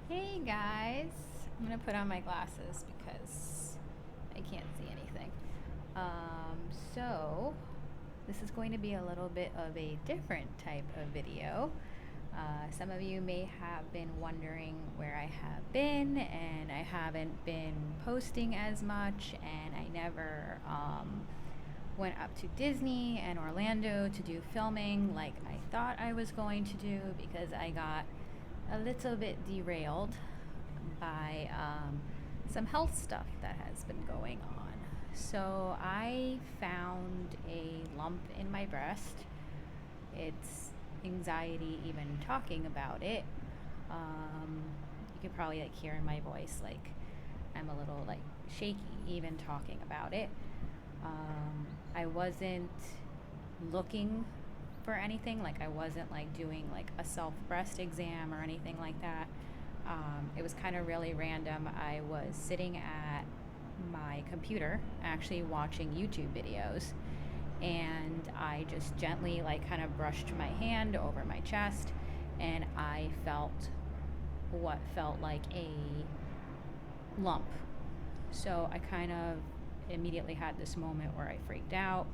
Hey guys, I'm gonna put on my glasses because I can't see anything. So this is going to be a little bit of a different type of video. Some of you may have been wondering where I have been, and I haven't been posting as much, and I never went up to Disney and Orlando to do filming like I thought I was going to do because I got a little bit derailed by some health stuff that has been going on. So I found a lump in my breast. It's anxiety even talking about it. You can probably hear in my voice I'm a little shaky even talking about it. I wasn't looking for anything, I wasn't doing a self breast exam or anything like that. It was kind of really random. I was sitting at my computer actually watching YouTube videos, and I just gently kind of brushed my hand over my chest, and I felt what felt like a lump. So I kind of immediately had this moment where I freaked out,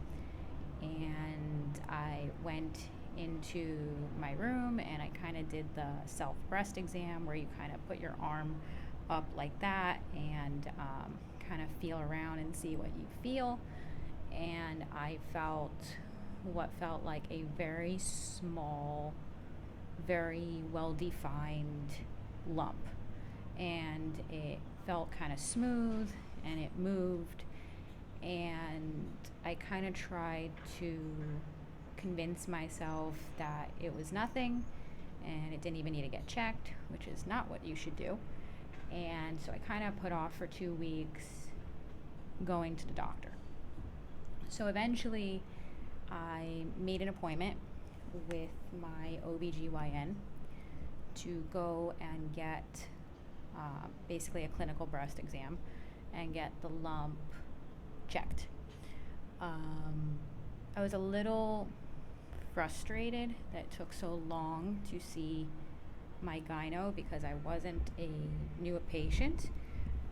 and I went into my room and I kind of did the self breast exam where you kind of put your arm up like that and kind of feel around and see what you feel. And I felt what felt like a very small, very well defined lump, and it felt kind of smooth and it moved. And I kind of tried to convince myself that it was nothing and it didn't even need to get checked, which is not what you should do. And so I kind of put off for 2 weeks going to the doctor. So eventually I made an appointment with my OBGYN to go and get basically a clinical breast exam and get the lump checked. I was a little frustrated that it took so long to see my gyno because I wasn't a new patient.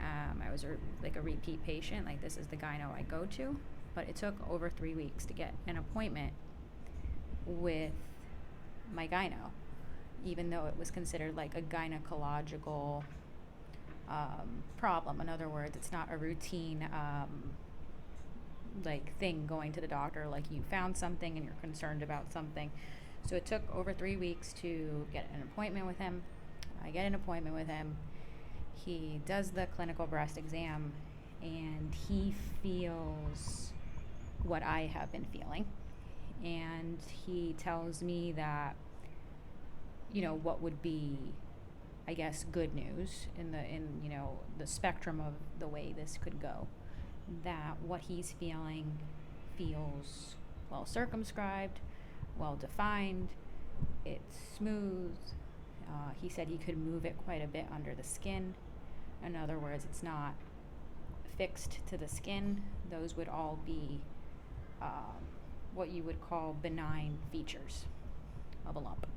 I was a repeat patient. This is the gyno I go to, but it took over 3 weeks to get an appointment with my gyno, even though it was considered a gynecological problem. In other words, it's not a routine thing going to the doctor, you found something and you're concerned about something. So it took over 3 weeks to get an appointment with him. I get an appointment with him. He does the clinical breast exam and he feels what I have been feeling. And he tells me that, what would be, I guess, good news in the spectrum of the way this could go, that what he's feeling feels well circumscribed, well defined, it's smooth. He said he could move it quite a bit under the skin. In other words, it's not fixed to the skin. Those would all be what you would call benign features of a lump.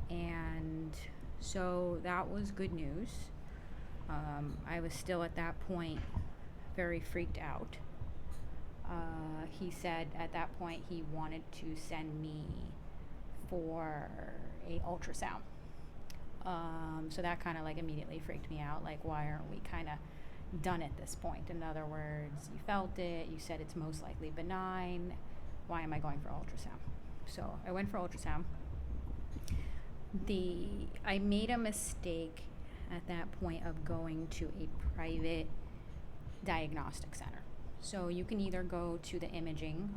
And so that was good news. I was still at that point very freaked out. He said at that point he wanted to send me for a ultrasound. So that kind of immediately freaked me out. Why aren't we kind of done at this point? In other words, you felt it, you said it's most likely benign. Why am I going for ultrasound? So I went for ultrasound. I made a mistake at that point of going to a private diagnostic center. So you can either go to the imaging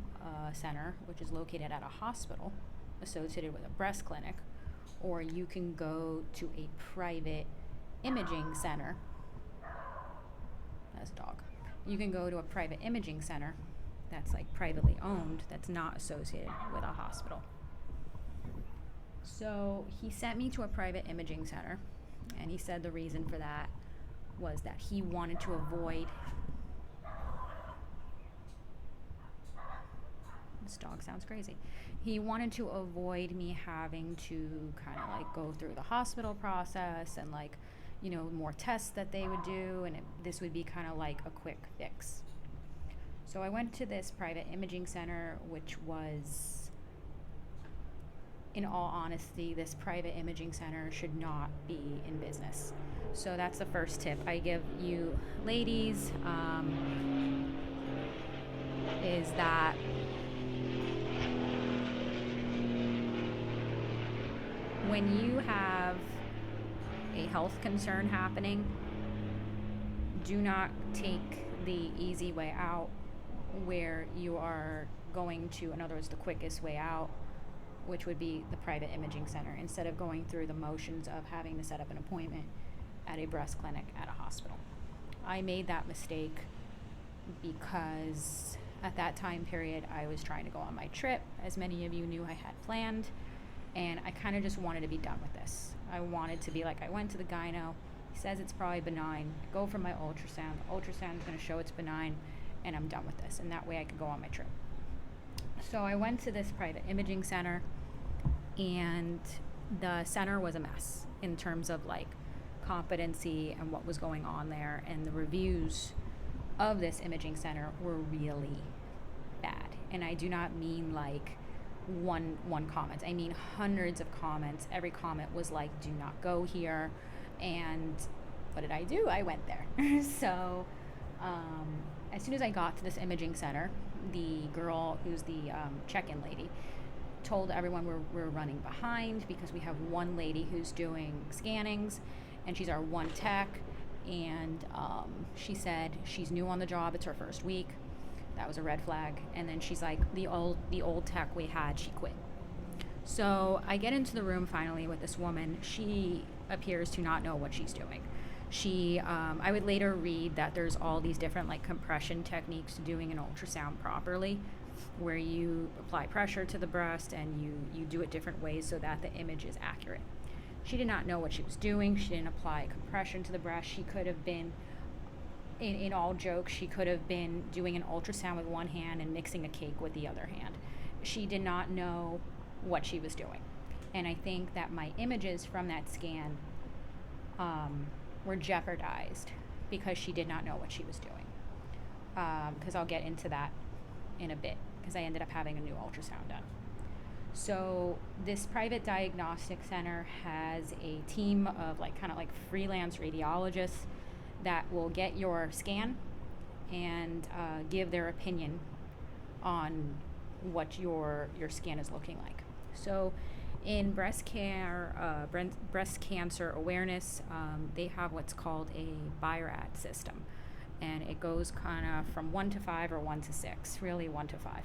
center, which is located at a hospital associated with a breast clinic, or you can go to a private imaging center. That's a dog. You can go to a private imaging center that's privately owned, that's not associated with a hospital. So he sent me to a private imaging center, and he said the reason for that was that he wanted to avoid This dog sounds crazy. He wanted to avoid me having to kind of like go through the hospital process and like, you know, more tests that they would do, and this would be kind of like a quick fix. So I went to this private imaging center, which was, in all honesty, this private imaging center should not be in business. So that's the first tip I give you ladies, is that when you have a health concern happening, do not take the easy way out where you are going to, in other words, the quickest way out, which would be the private imaging center, instead of going through the motions of having to set up an appointment at a breast clinic at a hospital. I made that mistake because at that time period I was trying to go on my trip, as many of you knew I had planned, and I kind of just wanted to be done with this. I wanted to be like, I went to the gyno, he says it's probably benign, go for my ultrasound, the ultrasound is going to show it's benign, and I'm done with this, and that way I could go on my trip. So I went to this private imaging center, and the center was a mess in terms of like competency and what was going on there, and the reviews of this imaging center were really bad. And I do not mean like one comment, I mean hundreds of comments. Every comment was like, do not go here. And what did I do? I went there. So as soon as I got to this imaging center, the girl who's the check-in lady told everyone we're running behind because we have one lady who's doing scannings, and she's our one tech, and she said she's new on the job, it's her first week. That was a red flag. And then she's like, the old tech we had, she quit. So I get into the room finally with this woman. She appears to not know what she's doing. She, I would later read that there's all these different like compression techniques to doing an ultrasound properly, where you apply pressure to the breast and you do it different ways so that the image is accurate. She did not know what she was doing. She didn't apply compression to the breast. She could have been, in all jokes, she could have been doing an ultrasound with one hand and mixing a cake with the other hand. She did not know what she was doing. And I think that my images from that scan were jeopardized because she did not know what she was doing. Because I'll get into that in a bit, because I ended up having a new ultrasound done. So this private diagnostic center has a team of like kind of like freelance radiologists that will get your scan and give their opinion on what your scan is looking like. So in breast cancer awareness, they have what's called a BIRAD system, and it goes kind of from 1 to 5 or 1 to 6, really 1 to 5.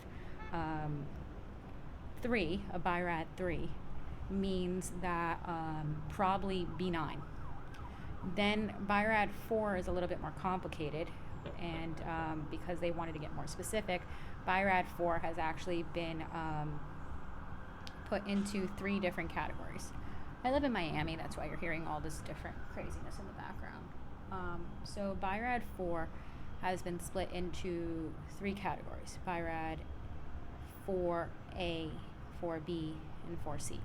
3, a BIRAD 3, means that probably benign. Then BIRAD 4 is a little bit more complicated, and because they wanted to get more specific, BIRAD 4 has actually been put into 3 different categories. I live in Miami, that's why you're hearing all this different craziness in the background. So BIRAD 4 has been split into 3 categories: BIRAD 4A, 4B, and 4C.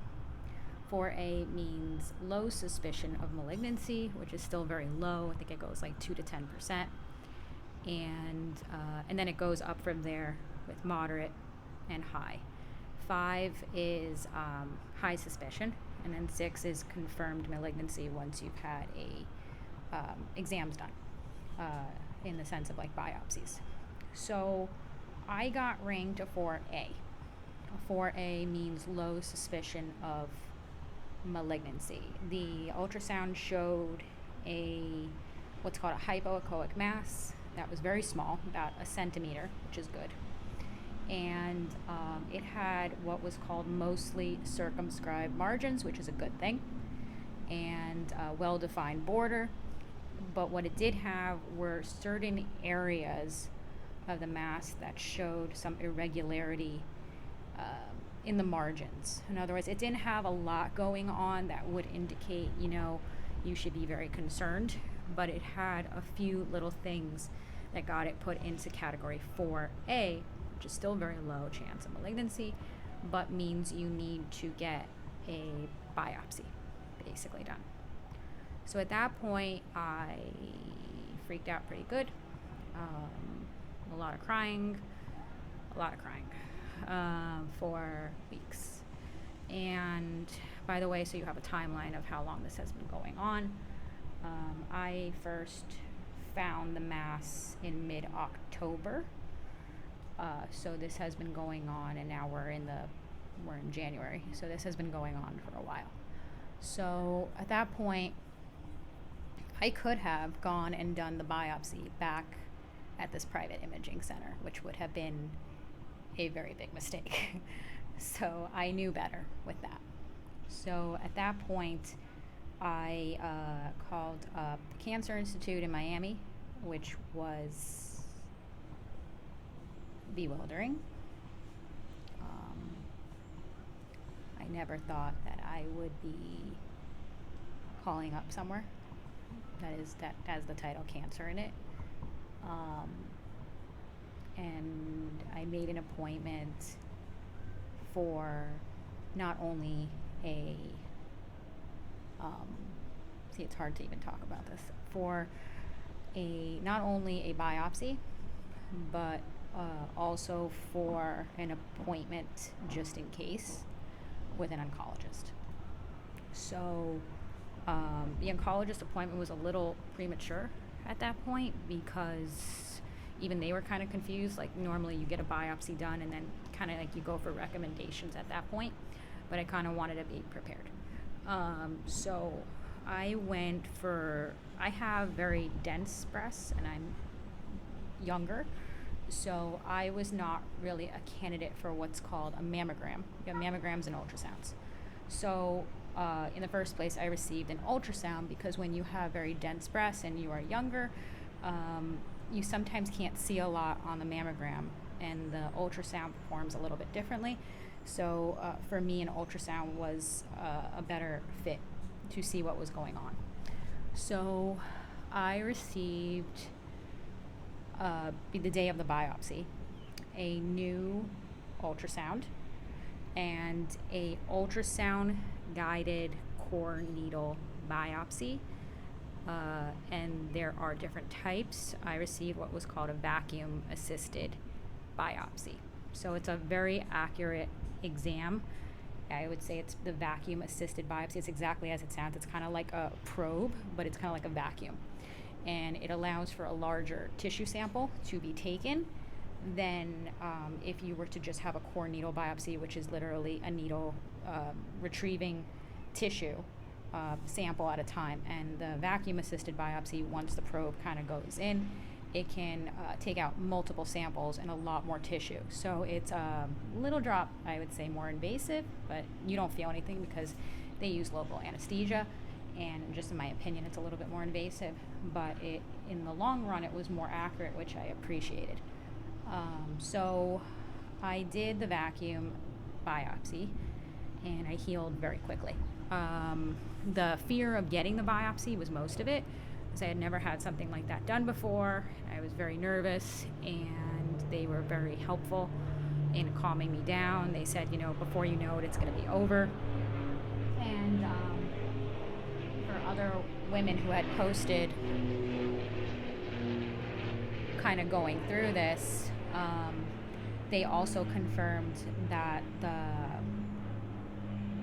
4A means low suspicion of malignancy, which is still very low. I think it goes like 2 to 10%. And then it goes up from there with moderate and high. 5 is high suspicion, and then 6 is confirmed malignancy once you've had exams done, in the sense of like biopsies. So I got ranked a 4A. A 4A means low suspicion of malignancy. The ultrasound showed what's called a hypoechoic mass that was very small, about 1 centimeter, which is good. And it had what was called mostly circumscribed margins, which is a good thing, and a well-defined border. But what it did have were certain areas of the mass that showed some irregularity in the margins. In other words, it didn't have a lot going on that would indicate, you should be very concerned, but it had a few little things that got it put into category 4A, which is still very low chance of malignancy, but means you need to get a biopsy basically done. So at that point, I freaked out pretty good. A lot of crying for weeks. And by the way, so you have a timeline of how long this has been going on. I first found the mass in mid-October. So this has been going on, and now we're in January. So this has been going on for a while. So at that point, I could have gone and done the biopsy back at this private imaging center, which would have been a very big mistake. So I knew better with that. So at that point, I called up the Cancer Institute in Miami, which was bewildering. I never thought that I would be calling up somewhere that has the title cancer in it. And I made an appointment for not only it's hard to even talk about this, for not only a biopsy, but also for an appointment just in case with an oncologist. So the oncologist appointment was a little premature at that point because even they were kind of confused. Like normally you get a biopsy done and then kind of like you go for recommendations at that point, but I kind of wanted to be prepared. So I have very dense breasts and I'm younger, so I was not really a candidate for what's called a mammogram. You have mammograms and ultrasounds. So in the first place, I received an ultrasound because when you have very dense breasts and you are younger, you sometimes can't see a lot on the mammogram, and the ultrasound performs a little bit differently. So for me, an ultrasound was a better fit to see what was going on. So I received, the day of the biopsy, a new ultrasound and a ultrasound guided core needle biopsy. And there are different types. I received what was called a vacuum assisted biopsy. So it's a very accurate exam. I would say it's the vacuum assisted biopsy. It's exactly as it sounds. It's kind of like a probe, but it's kind of like a vacuum. And it allows for a larger tissue sample to be taken than if you were to just have a core needle biopsy, which is literally a needle retrieving tissue sample at a time. And the vacuum assisted biopsy, once the probe kind of goes in, it can take out multiple samples and a lot more tissue. So it's a little drop, I would say, more invasive, but you don't feel anything because they use local anesthesia. And just in my opinion, it's a little bit more invasive, but in the long run, it was more accurate, which I appreciated. So I did the vacuum biopsy, and I healed very quickly. The fear of getting the biopsy was most of it, because I had never had something like that done before. I was very nervous, and they were very helpful in calming me down. They said, before you know it, it's going to be over. And for other women who had posted kind of going through this, they also confirmed that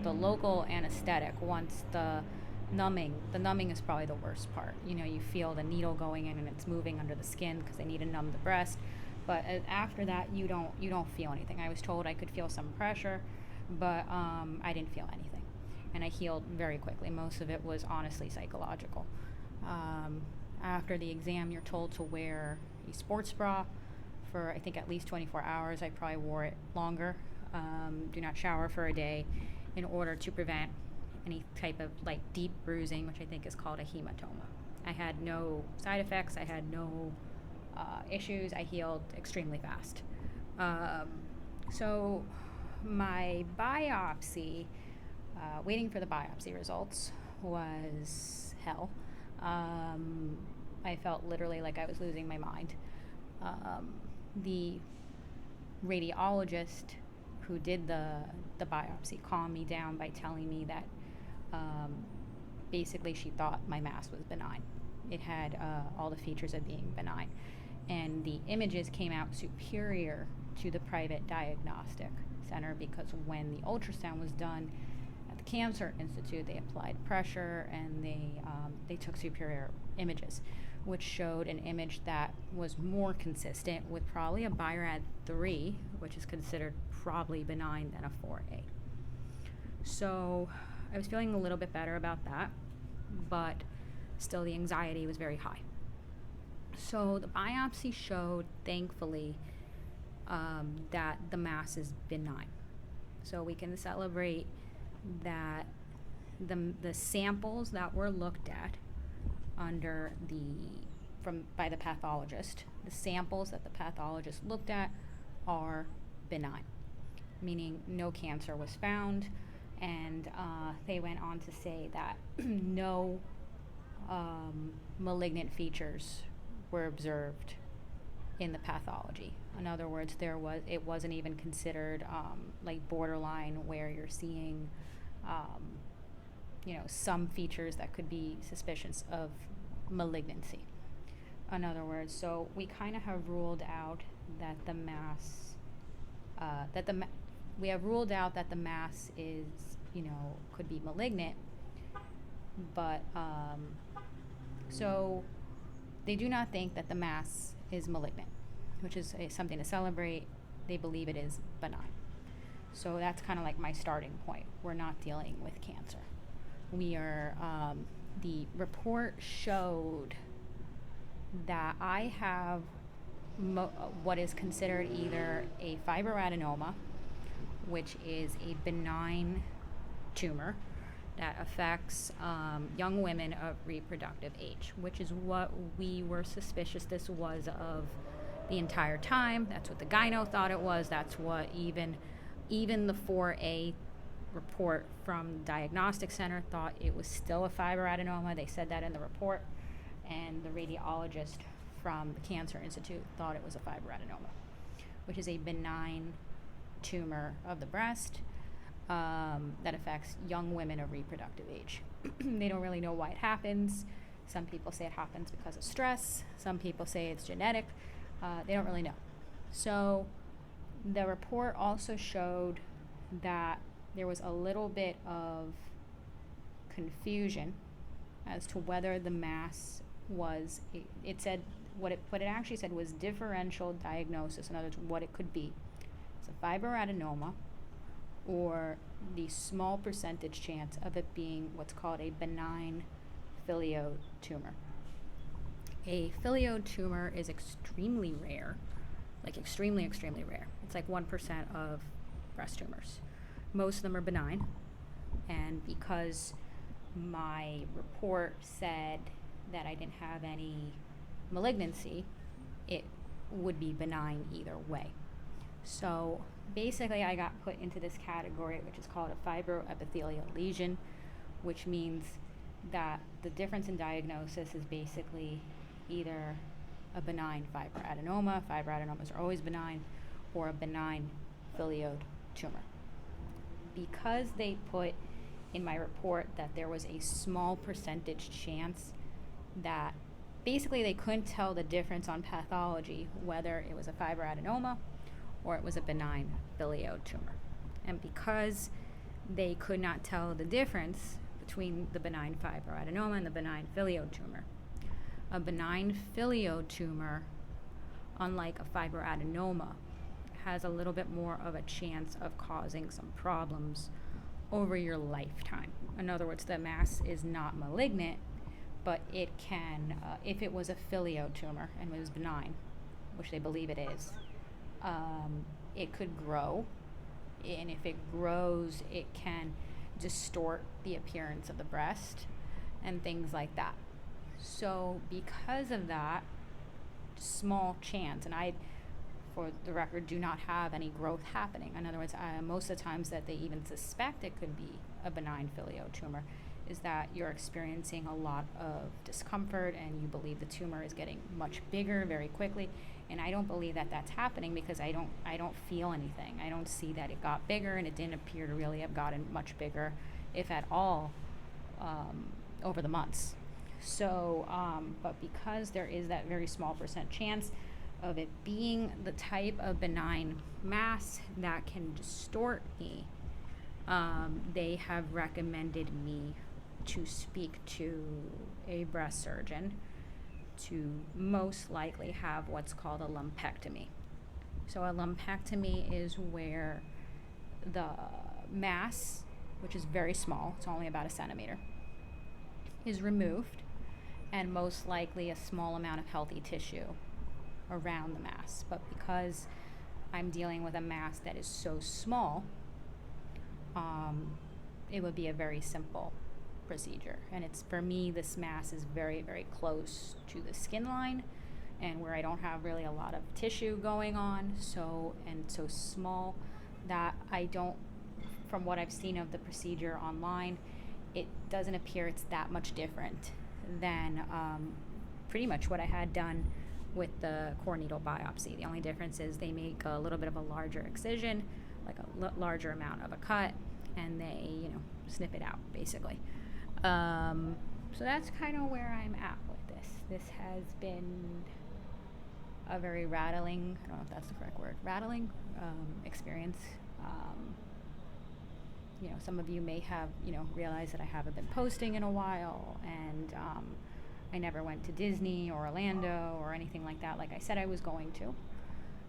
the local anesthetic, once the numbing is probably the worst part. You feel the needle going in and it's moving under the skin because they need to numb the breast. But after that, you don't feel anything. I was told I could feel some pressure, but I didn't feel anything. And I healed very quickly. Most of it was honestly psychological. After the exam, you're told to wear a sports bra for, I think, at least 24 hours. I probably wore it longer. Do not shower for a day in order to prevent any type of deep bruising, which I think is called a hematoma. I had no side effects. I had no issues. I healed extremely fast. So my biopsy, waiting for the biopsy results was hell. I felt literally like I was losing my mind. The radiologist who did the biopsy calmed me down by telling me that basically she thought my mass was benign. It had all the features of being benign. And the images came out superior to the private diagnostic center because when the ultrasound was done at the Cancer Institute, they applied pressure and they took superior images, which showed an image that was more consistent with probably a BIRAD 3, which is considered probably benign, than a 4A. So I was feeling a little bit better about that, but still the anxiety was very high. So the biopsy showed, thankfully, that the mass is benign. So we can celebrate that the samples that were looked at by the pathologist, the samples that the pathologist looked at are benign, meaning no cancer was found, and they went on to say that no malignant features were observed in the pathology. In other words, it wasn't even considered like borderline, where you're seeing some features that could be suspicious of malignancy. In other words, so we kind of have ruled out that the mass is, could be malignant, but so they do not think that the mass is malignant, which is something to celebrate. They believe it is benign. So that's kind of like my starting point. We're not dealing with cancer. The report showed that I have what is considered either a fibroadenoma, which is a benign tumor that affects young women of reproductive age, which is what we were suspicious this was of the entire time. That's what the gyno thought it was. That's what even the 4A report from the diagnostic center thought it was still a fibroadenoma. They said that in the report, and the radiologist from the Cancer Institute thought it was a fibroadenoma, which is a benign tumor of the breast that affects young women of reproductive age. They don't really know why it happens. Some people say it happens because of stress. Some people say it's genetic. They don't really know. So the report also showed that there was a little bit of confusion as to whether the mass was, it said, what it actually said was differential diagnosis. In other words, what it could be. It's a fibroadenoma, or the small percentage chance of it being what's called a benign epithelial tumor. A epithelial tumor is extremely rare, like extremely, extremely rare. It's like 1% of breast tumors. Most of them are benign, and because my report said that I didn't have any malignancy, it would be benign either way. So basically I got put into this category, which is called a fibroepithelial lesion, which means that the difference in diagnosis is basically either a benign fibroadenoma, fibroadenomas are always benign, or a benign epithelial tumor. Because they put in my report that there was a small percentage chance, that basically they couldn't tell the difference on pathology whether it was a fibroadenoma or it was a benign epithelial tumor. And because they could not tell the difference between the benign fibroadenoma and the benign epithelial tumor, a benign epithelial tumor, unlike a fibroadenoma, has a little bit more of a chance of causing some problems over your lifetime. In other words, the mass is not malignant, but it can, if it was a epithelial tumor and it was benign, which they believe it is, it could grow, and if it grows, it can distort the appearance of the breast and things like that. So because of that small chance, and I, for the record, do not have any growth happening. In other words, most of the times that they even suspect it could be a benign epithelial tumor is that you're experiencing a lot of discomfort and you believe the tumor is getting much bigger very quickly, And I don't believe that that's happening because I don't feel anything. I don't see that it got bigger, and it didn't appear to really have gotten much bigger, if at all, over the months. So, but because there is that very small % chance of it being the type of benign mass that can distort me, they have recommended me to speak to a breast surgeon to most likely have what's called a lumpectomy. So a lumpectomy is where the mass, which is very small, it's only about a centimeter, is removed, and most likely a small amount of healthy tissue around the mass. But because I'm dealing with a mass that is so small, it would be a very simple procedure. And it's, for me, this mass is very, very close to the skin line, and where I don't have really a lot of tissue going on, so small that I don't, from what I've seen of the procedure online, it doesn't appear it's that much different than pretty much what I had done with the core needle biopsy. The only difference is they make a little bit of a larger excision, like a larger amount of a cut, and they, snip it out, basically. So that's kind of where I'm at with this. This has been a very rattling, I don't know if that's the correct word, rattling experience. Some of you may have, realized that I haven't been posting in a while, and I never went to Disney or Orlando or anything like that, like I said I was going to,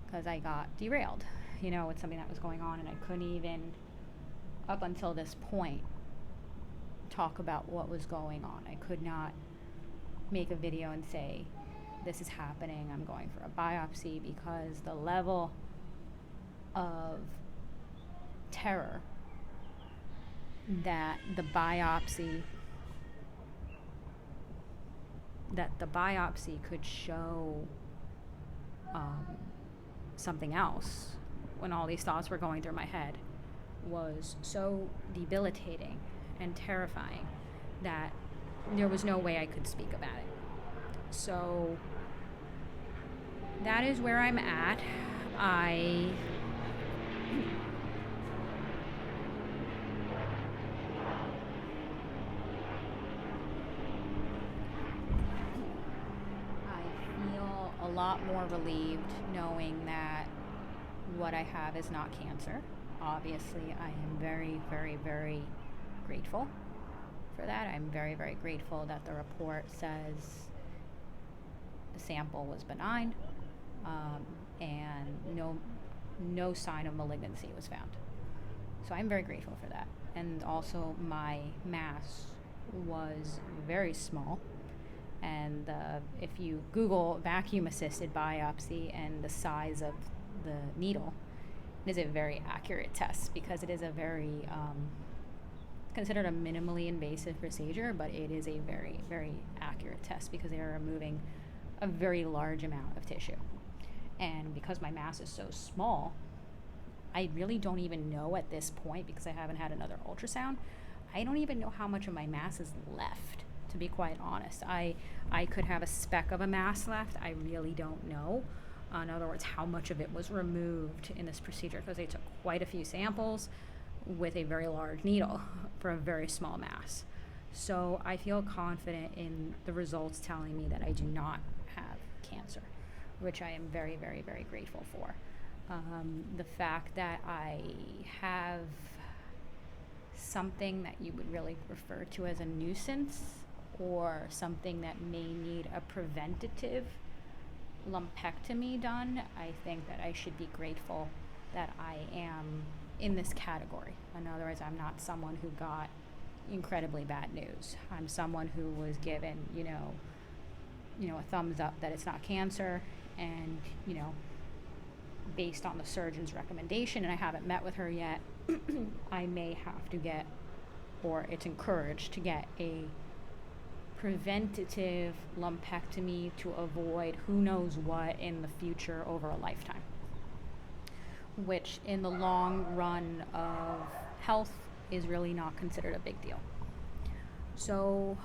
because I got derailed, with something that was going on, and I couldn't even, up until this point, talk about what was going on. I could not make a video and say, this is happening, I'm going for a biopsy, because the level of terror that the biopsy could show something else when all these thoughts were going through my head was so debilitating and terrifying that there was no way I could speak about it. So that is where I'm at. I feel a lot more relieved knowing that what I have is not cancer. Obviously, I am very, very, very grateful for that. I'm very, very grateful that the report says the sample was benign, and no sign of malignancy was found. So I'm very grateful for that. And also, my mass was very small, and if you Google vacuum-assisted biopsy and the size of the needle, it is a very accurate test, because it is a very considered a minimally invasive procedure, but it is a very, very accurate test because they are removing a very large amount of tissue. And because my mass is so small, I really don't even know at this point, because I haven't had another ultrasound, I don't even know how much of my mass is left, to be quite honest. I could have a speck of a mass left. I really don't know. In other words, how much of it was removed in this procedure, because they took quite a few samples with a very large needle for a very small mass. So I feel confident in the results telling me that I do not have cancer, which I am very, very, very grateful for. The fact that I have something that you would really refer to as a nuisance, or something that may need a preventative lumpectomy done, I think that I should be grateful that I am in this category. In other words, I'm not someone who got incredibly bad news. I'm someone who was given, a thumbs up that it's not cancer, and, based on the surgeon's recommendation, and I haven't met with her yet, I may have to get, or it's encouraged to get, a preventative lumpectomy to avoid who knows what in the future over a lifetime, which in the long run of health is really not considered a big deal. So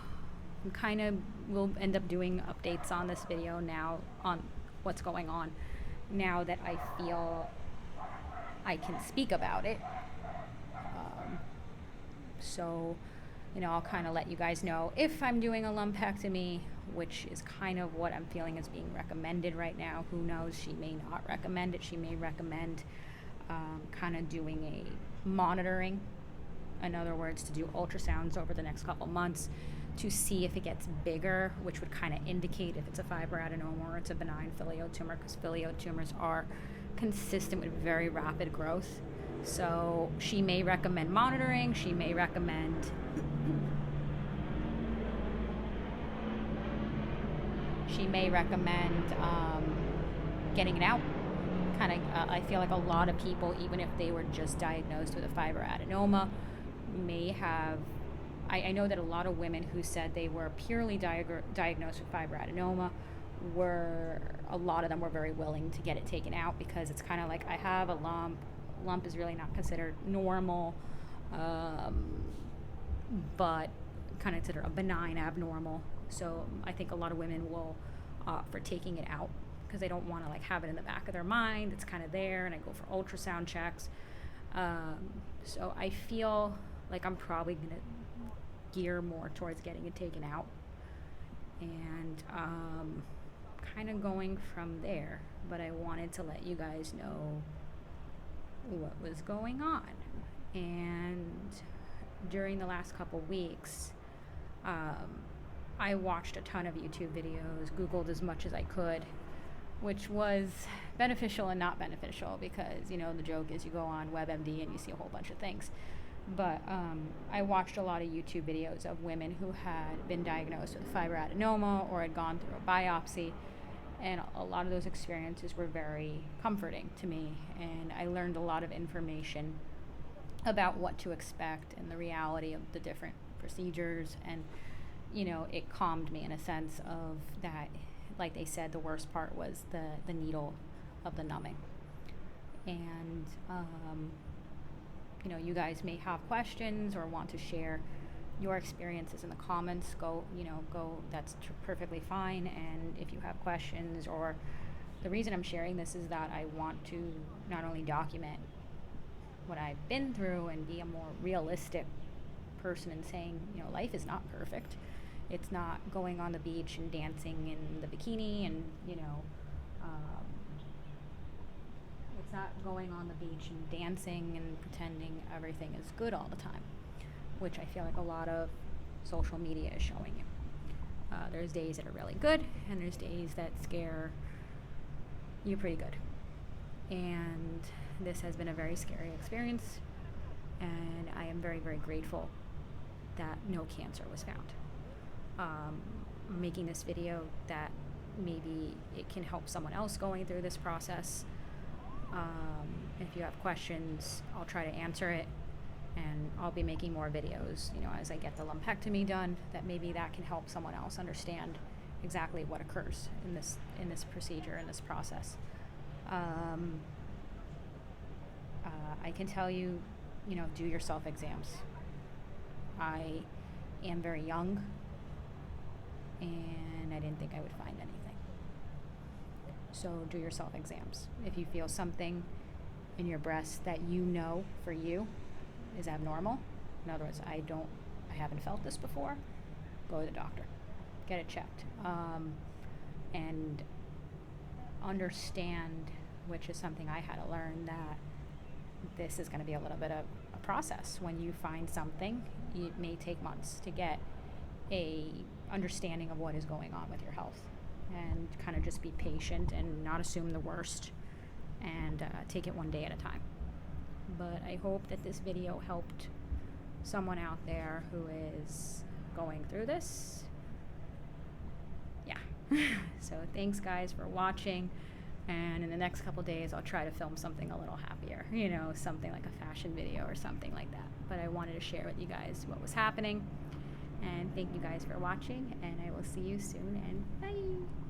we'll end up doing updates on this video now, on what's going on now that I feel I can speak about it. So, I'll kind of let you guys know if I'm doing a lumpectomy, which is kind of what I'm feeling is being recommended right now. Who knows? She may not recommend it. She may recommend kind of doing a monitoring. In other words, to do ultrasounds over the next couple months to see if it gets bigger, which would kind of indicate if it's a fibroadenoma or it's a benign filial tumor, because filial tumors are consistent with very rapid growth. So she may recommend monitoring. She may recommend getting it out. I feel like a lot of people, even if they were just diagnosed with a fibroadenoma, may have. I know that a lot of women who said they were purely diagnosed with fibroadenoma a lot of them were very willing to get it taken out, because it's kind of like, I have a lump. Lump is really not considered normal, but kind of considered a benign abnormal. So I think a lot of women will opt for taking it out because they don't want to have it in the back of their mind. It's kind of there, and I go for ultrasound checks. So I feel like I'm probably going to gear more towards getting it taken out, and kind of going from there. But I wanted to let you guys know what was going on. And during the last couple weeks, I watched a ton of YouTube videos, Googled as much as I could, which was beneficial and not beneficial, because the joke is you go on WebMD and you see a whole bunch of things. But I watched a lot of YouTube videos of women who had been diagnosed with fibroadenoma or had gone through a biopsy, and a lot of those experiences were very comforting to me, and I learned a lot of information about what to expect and the reality of the different procedures, and it calmed me in a sense of that. Like they said, the worst part was the needle of the numbing. And you guys may have questions or want to share your experiences in the comments. Go, that's perfectly fine. And if you have questions, or the reason I'm sharing this is that I want to not only document what I've been through and be a more realistic person and saying, life is not perfect. It's not going on the beach and dancing in the bikini, and it's not going on the beach and dancing and pretending everything is good all the time, which I feel like a lot of social media is showing you. There's days that are really good, and there's days that scare you pretty good. And this has been a very scary experience, and I am very, very grateful that no cancer was found. Making this video that maybe it can help someone else going through this process. If you have questions, I'll try to answer it, and I'll be making more videos, as I get the lumpectomy done, that maybe that can help someone else understand exactly what occurs in this procedure, in this process. I can tell you, do your self-exams. I am very young, and I didn't think I would find anything. So do your self-exams. If you feel something in your breast that for you is abnormal, in other words, I haven't felt this before, go to the doctor, get it checked, and understand, which is something I had to learn, that this is going to be a little bit of a process. When you find something, it may take months to get a understanding of what is going on with your health, and kind of just be patient and not assume the worst, and take it one day at a time. But I hope that this video helped someone out there who is going through this. Yeah. So thanks guys for watching, and in the next couple days I'll try to film something a little happier, something like a fashion video or something like that. But I wanted to share with you guys what was happening, and thank you guys for watching, and I will see you soon, and bye.